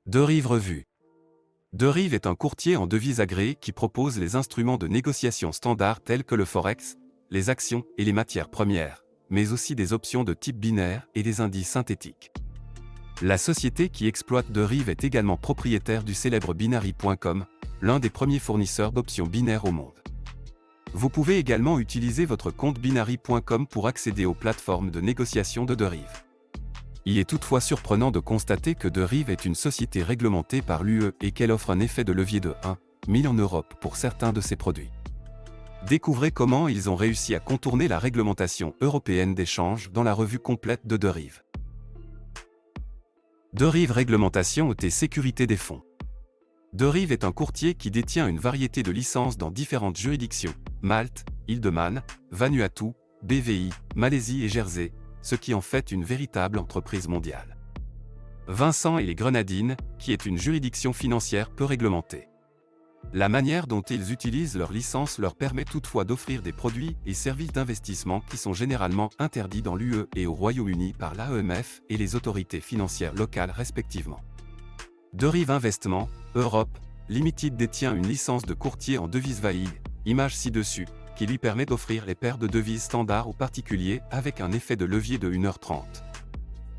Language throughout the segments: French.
Derive Revue. Derive est un courtier en devises agréé qui propose les instruments de négociation standards tels que le forex, les actions et les matières premières, mais aussi des options de type binaire et des indices synthétiques. La société qui exploite Derive est également propriétaire du célèbre Binary.com, l'un des premiers fournisseurs d'options binaires au monde. Vous pouvez également utiliser votre compte Binary.com pour accéder aux plateformes de négociation de Derive. Il est toutefois surprenant de constater que Derive est une société réglementée par l'UE et qu'elle offre un effet de levier de 1 000 en Europe pour certains de ses produits. Découvrez comment ils ont réussi à contourner la réglementation européenne d'échange dans la revue complète de Derive. Derive Réglementation et Sécurité des fonds. Derive est un courtier qui détient une variété de licences dans différentes juridictions, Malte, Île-de-Man, Vanuatu, BVI, Malaisie et Jersey, ce qui en fait une véritable entreprise mondiale. Vincent et les Grenadines, qui est une juridiction financière peu réglementée. La manière dont ils utilisent leurs licences leur permet toutefois d'offrir des produits et services d'investissement qui sont généralement interdits dans l'UE et au Royaume-Uni par l'AEMF et les autorités financières locales respectivement. Derive Investment, Europe, Limited détient une licence de courtier en devises valide, image ci-dessus, qui lui permet d'offrir les paires de devises standards aux particuliers avec un effet de levier de 1h30.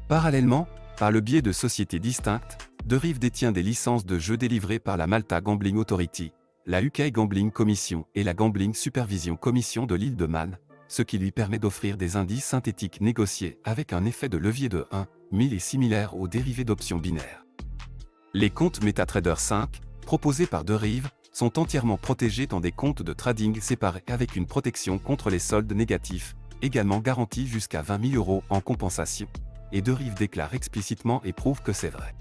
Parallèlement, par le biais de sociétés distinctes, Derive détient des licences de jeux délivrées par la Malta Gambling Authority, la UK Gambling Commission et la Gambling Supervision Commission de l'île de Man, ce qui lui permet d'offrir des indices synthétiques négociés avec un effet de levier de 1 000 et similaire aux dérivés d'options binaires. Les comptes MetaTrader 5, proposés par Derive, sont entièrement protégés dans des comptes de trading séparés avec une protection contre les soldes négatifs, également garantie jusqu'à 20 000 € en compensation, et Derive déclare explicitement et prouve que c'est vrai.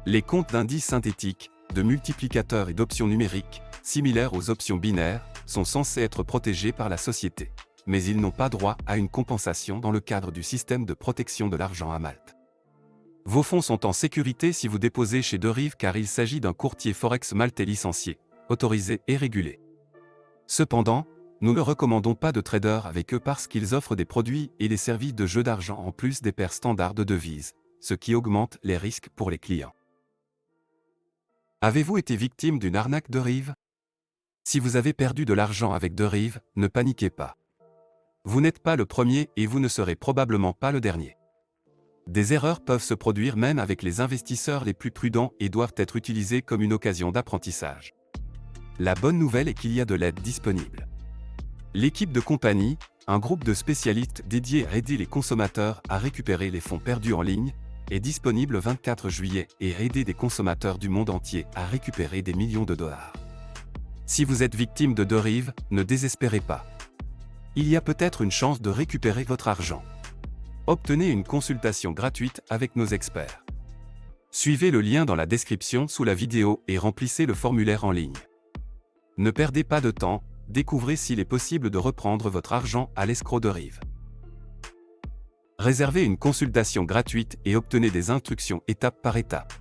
Les comptes d'indices synthétiques, de multiplicateurs et d'options numériques, similaires aux options binaires, sont censés être protégés par la société, mais ils n'ont pas droit à une compensation dans le cadre du système de protection de l'argent à Malte. Vos fonds sont en sécurité si vous déposez chez Derive car il s'agit d'un courtier forex maltais licencié, autorisé et régulé. Cependant, nous ne recommandons pas de trader avec eux parce qu'ils offrent des produits et des services de jeu d'argent en plus des paires standards de devises, ce qui augmente les risques pour les clients. Avez-vous été victime d'une arnaque Derive? Si vous avez perdu de l'argent avec Derive, ne paniquez pas. Vous n'êtes pas le premier et vous ne serez probablement pas le dernier. Des erreurs peuvent se produire même avec les investisseurs les plus prudents et doivent être utilisées comme une occasion d'apprentissage. La bonne nouvelle est qu'il y a de l'aide disponible. L'équipe de compagnie, un groupe de spécialistes dédiés à aider les consommateurs à récupérer les fonds perdus en ligne, est disponible le 24 juillet et a aidé des consommateurs du monde entier à récupérer des millions de dollars. Si vous êtes victime de Derive, ne désespérez pas. Il y a peut-être une chance de récupérer votre argent. Obtenez une consultation gratuite avec nos experts. Suivez le lien dans la description sous la vidéo et remplissez le formulaire en ligne. Ne perdez pas de temps, découvrez s'il est possible de reprendre votre argent à l'escroc Derive. Réservez une consultation gratuite et obtenez des instructions étape par étape.